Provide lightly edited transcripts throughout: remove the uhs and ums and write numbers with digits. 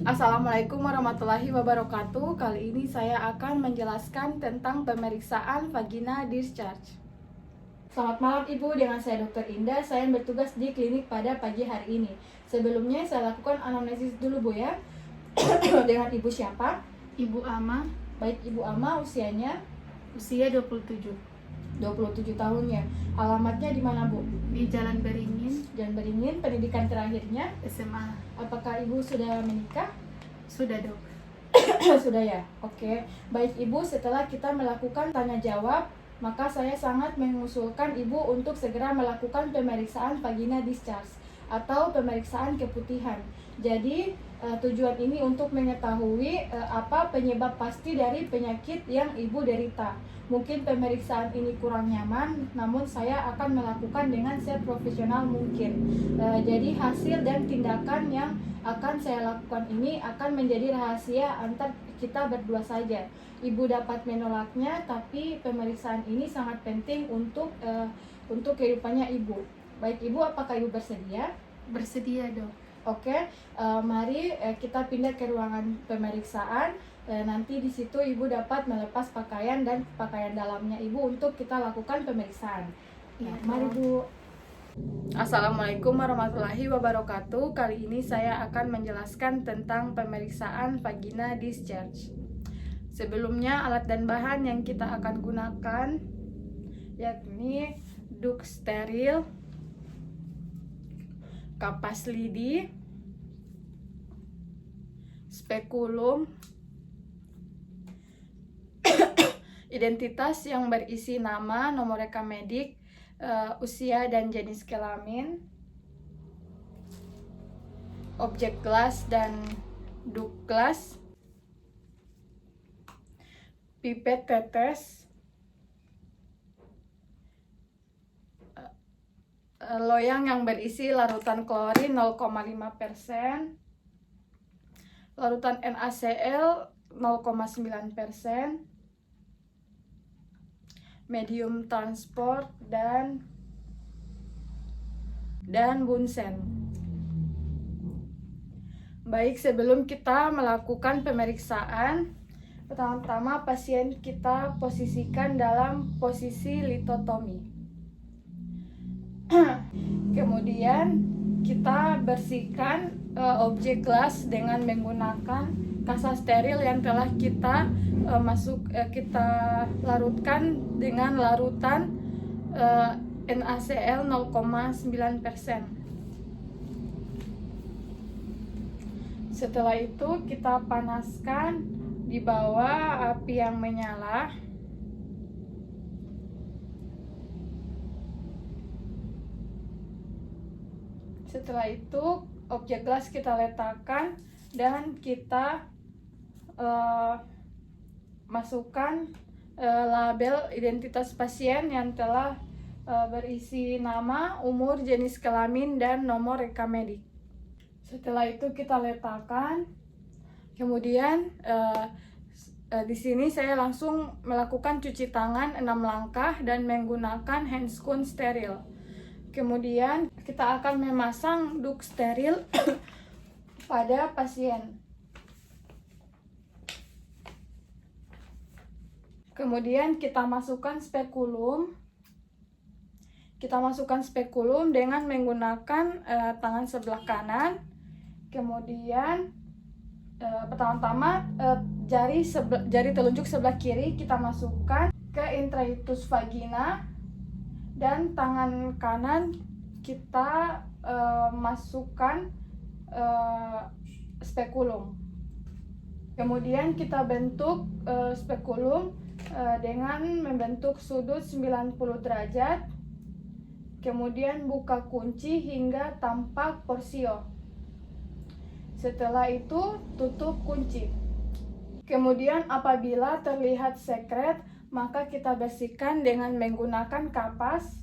Assalamualaikum warahmatullahi wabarakatuh. Kali ini saya akan menjelaskan tentang pemeriksaan vagina discharge. Selamat malam Ibu, dengan saya Dr. Indah. Saya bertugas di klinik pada pagi hari ini. Sebelumnya saya lakukan anamnesis dulu Bu ya. Dengan Ibu siapa? Ibu Ama, Baik Ibu Ama, usianya usia 27, 27 tahun ya. Alamatnya di mana Bu? di Jalan Beringin, Jalan Beringin. Pendidikan terakhirnya, SMA. apakah Ibu sudah menikah? Sudah dok. Sudah ya? Oke. Baik Ibu, setelah kita melakukan tanya jawab, maka saya sangat mengusulkan Ibu untuk segera melakukan pemeriksaan vagina discharge atau pemeriksaan keputihan. Jadi tujuan ini untuk mengetahui apa penyebab pasti dari penyakit yang Ibu derita. Mungkin pemeriksaan ini kurang nyaman, namun saya akan melakukan dengan seprofesional mungkin. Jadi hasil dan tindakan yang akan saya lakukan ini akan menjadi rahasia antar kita berdua saja. Ibu dapat menolaknya, tapi pemeriksaan ini sangat penting untuk kehidupannya Ibu. Baik Ibu, apakah Ibu bersedia? Bersedia dok. Oke, mari kita pindah ke ruangan pemeriksaan. Nanti di situ Ibu dapat melepas pakaian dan pakaian dalamnya Ibu untuk kita lakukan pemeriksaan. Iya, Mari dok. Bu. Assalamualaikum warahmatullahi wabarakatuh. Kali ini saya akan menjelaskan tentang pemeriksaan vagina discharge. Sebelumnya alat dan bahan yang kita akan gunakan yakni duk steril, kapas lidi, spekulum, identitas yang berisi nama, nomor rekam medik, usia dan jenis kelamin, objek gelas dan duk gelas, pipet tetes, loyang yang berisi larutan klorin 0,5%, larutan NaCl 0,9%, medium transport dan bunsen. Baik, sebelum kita melakukan pemeriksaan, pertama-tama pasien kita posisikan dalam posisi litotomi. Kemudian kita bersihkan objek gelas dengan menggunakan kasa steril yang telah kita kita larutkan dengan larutan NaCl 0,9%. Setelah itu kita panaskan di bawah api yang menyala. Setelah itu objek gelas kita letakkan dan kita masukkan label identitas pasien yang telah berisi nama, umur, jenis kelamin, dan nomor rekam medik. Setelah itu kita letakkan. Kemudian di sini saya langsung melakukan cuci tangan 6 langkah dan menggunakan handscoon steril. Kemudian kita akan memasang duk steril pada pasien. Kemudian kita masukkan spekulum. Kita masukkan spekulum dengan menggunakan tangan sebelah kanan. Kemudian pertama-tama jari telunjuk sebelah kiri kita masukkan ke intraitus vagina, dan tangan kanan kita masukkan spekulum. Kemudian kita bentuk spekulum dengan membentuk sudut 90 derajat. Kemudian buka kunci hingga tampak porsio. Setelah itu tutup kunci. Kemudian apabila terlihat sekret, maka kita bersihkan dengan menggunakan kapas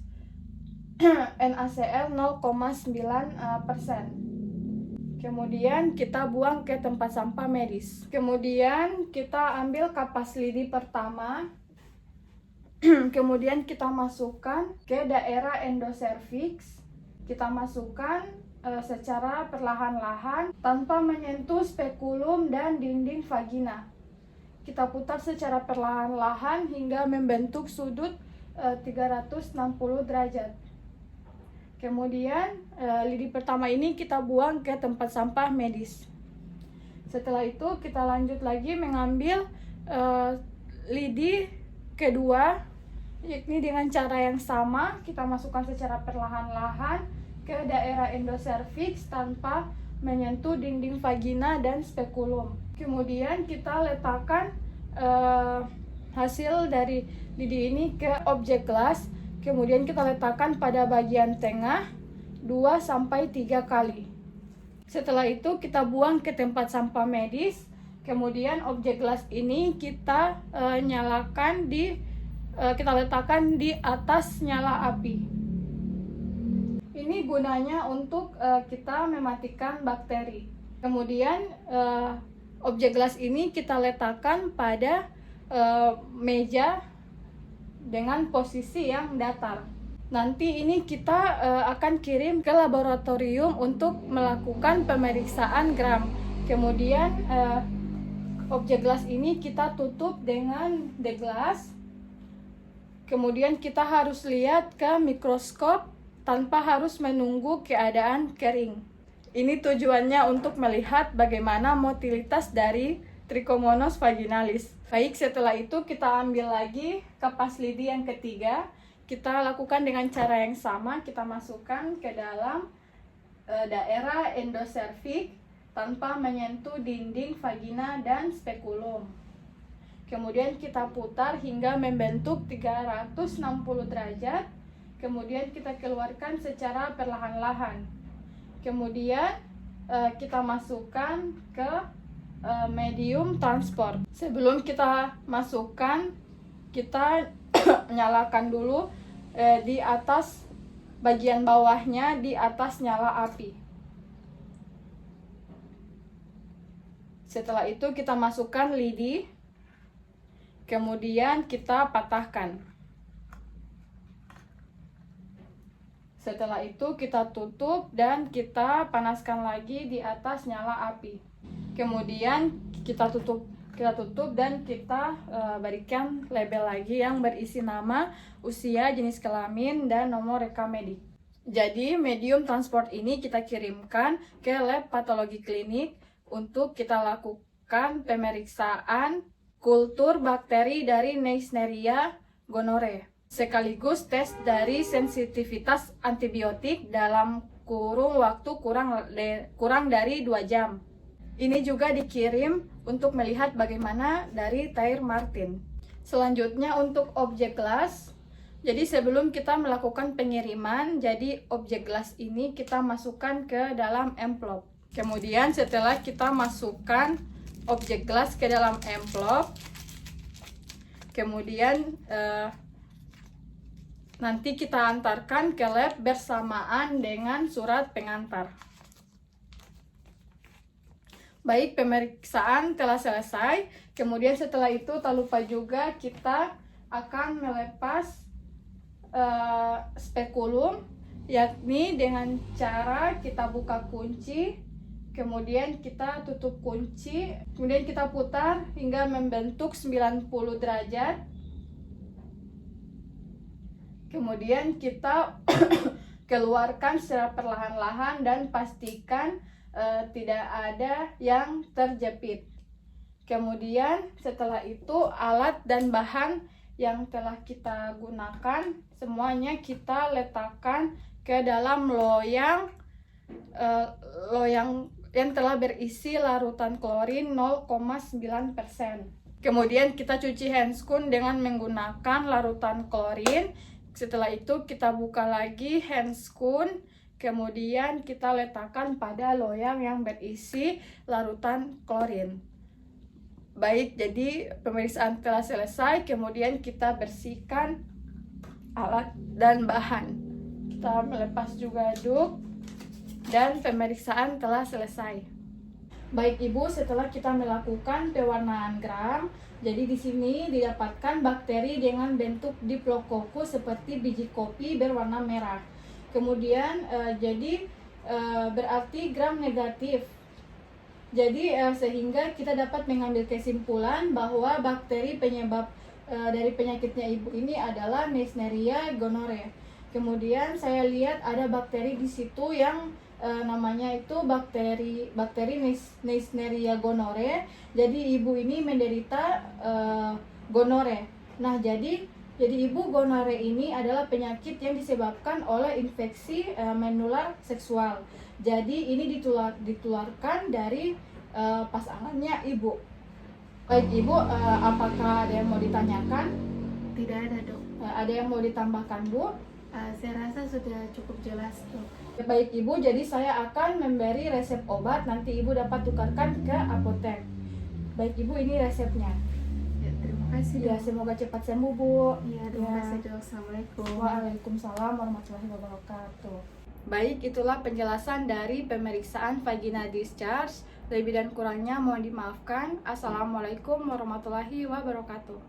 NaCl 0,9%. Kemudian kita buang ke tempat sampah medis. Kemudian kita ambil kapas lidi pertama. Kemudian kita masukkan ke daerah endocervix. Kita masukkan secara perlahan-lahan tanpa menyentuh spekulum dan dinding vagina. Kita putar secara perlahan-lahan hingga membentuk sudut 360 derajat. Kemudian lidi pertama ini kita buang ke tempat sampah medis. Setelah itu kita lanjut lagi mengambil lidi kedua, yakni dengan cara yang sama kita masukkan secara perlahan-lahan ke daerah endoservix tanpa menyentuh dinding vagina dan spekulum. Kemudian kita letakkan hasil dari lidi ini ke objek gelas. Kemudian kita letakkan pada bagian tengah 2-3 kali. Setelah itu kita buang ke tempat sampah medis. Kemudian objek gelas ini kita kita letakkan di atas nyala api. Ini gunanya untuk kita mematikan bakteri. Kemudian objek gelas ini kita letakkan pada meja dengan posisi yang datar. Nanti ini kita akan kirim ke laboratorium untuk melakukan pemeriksaan gram. Kemudian objek gelas ini kita tutup dengan deglas. Kemudian kita harus lihat ke mikroskop tanpa harus menunggu keadaan kering. Ini tujuannya untuk melihat bagaimana motilitas dari Trichomonas vaginalis. Baik, setelah itu kita ambil lagi kapas lidi yang ketiga. Kita lakukan dengan cara yang sama, kita masukkan ke dalam daerah endoservix tanpa menyentuh dinding vagina dan spekulum. Kemudian kita putar hingga membentuk 360 derajat. Kemudian kita keluarkan secara perlahan-lahan. Kemudian kita masukkan ke medium transport. Sebelum kita masukkan, kita nyalakan dulu di atas bagian bawahnya, di atas nyala api. Setelah itu kita masukkan lidi, kemudian kita patahkan. Setelah itu kita tutup dan kita panaskan lagi di atas nyala api. Kemudian kita tutup dan kita berikan label lagi yang berisi nama, usia, jenis kelamin, dan nomor rekam medik. Jadi medium transport ini kita kirimkan ke lab patologi klinik untuk kita lakukan pemeriksaan kultur bakteri dari Neisseria gonorrhoeae, sekaligus tes dari sensitivitas antibiotik dalam kurun waktu kurang dari 2 jam. Ini juga dikirim untuk melihat bagaimana dari Thayer Martin. Selanjutnya untuk objek gelas. Jadi sebelum kita melakukan pengiriman, jadi objek gelas ini kita masukkan ke dalam amplop. Kemudian setelah kita masukkan objek gelas ke dalam amplop, kemudian nanti kita antarkan ke lab bersamaan dengan surat pengantar. Baik, pemeriksaan telah selesai. Kemudian setelah itu tak lupa juga kita akan melepas spekulum, yakni dengan cara kita buka kunci, kemudian kita tutup kunci, kemudian kita putar hingga membentuk 90 derajat. Kemudian kita keluarkan secara perlahan-lahan dan pastikan tidak ada yang terjepit. Kemudian setelah itu alat dan bahan yang telah kita gunakan semuanya kita letakkan ke dalam loyang yang telah berisi larutan klorin 0,9%. Kemudian kita cuci handscoon dengan menggunakan larutan klorin. Setelah itu kita buka lagi handscoon. Kemudian kita letakkan pada loyang yang berisi larutan klorin. Baik, jadi pemeriksaan telah selesai. Kemudian kita bersihkan alat dan bahan. Kita melepas juga duk dan pemeriksaan telah selesai. Baik Ibu, setelah kita melakukan pewarnaan gram, jadi di sini didapatkan bakteri dengan bentuk diplococcus seperti biji kopi berwarna merah. Kemudian jadi berarti gram negatif. Jadi sehingga kita dapat mengambil kesimpulan bahwa bakteri penyebab dari penyakitnya ibu ini adalah Neisseria gonorrhoeae. Kemudian saya lihat ada bakteri di situ yang namanya itu bakteri Neisseria gonorrhoeae. Jadi ibu ini menderita gonorrhoea. Nah, jadi ibu gonorrhoea ini adalah penyakit yang disebabkan oleh infeksi menular seksual. Jadi ini ditularkan dari pasangannya ibu. Baik ibu, apakah ada yang mau ditanyakan? Tidak ada dok. Ada yang mau ditambahkan bu? Saya rasa sudah cukup jelas dok. Baik ibu, jadi saya akan memberi resep obat, nanti ibu dapat tukarkan ke apotek. Baik ibu, ini resepnya. Ya, terima kasih Ya, dok. semoga cepat sembuh bu. Ya, terima kasih dok. Assalamualaikum. Waalaikumsalam warahmatullahi wabarakatuh. Baik, itulah penjelasan dari pemeriksaan vagina discharge. Lebih dan kurangnya mohon dimaafkan. Assalamualaikum warahmatullahi wabarakatuh.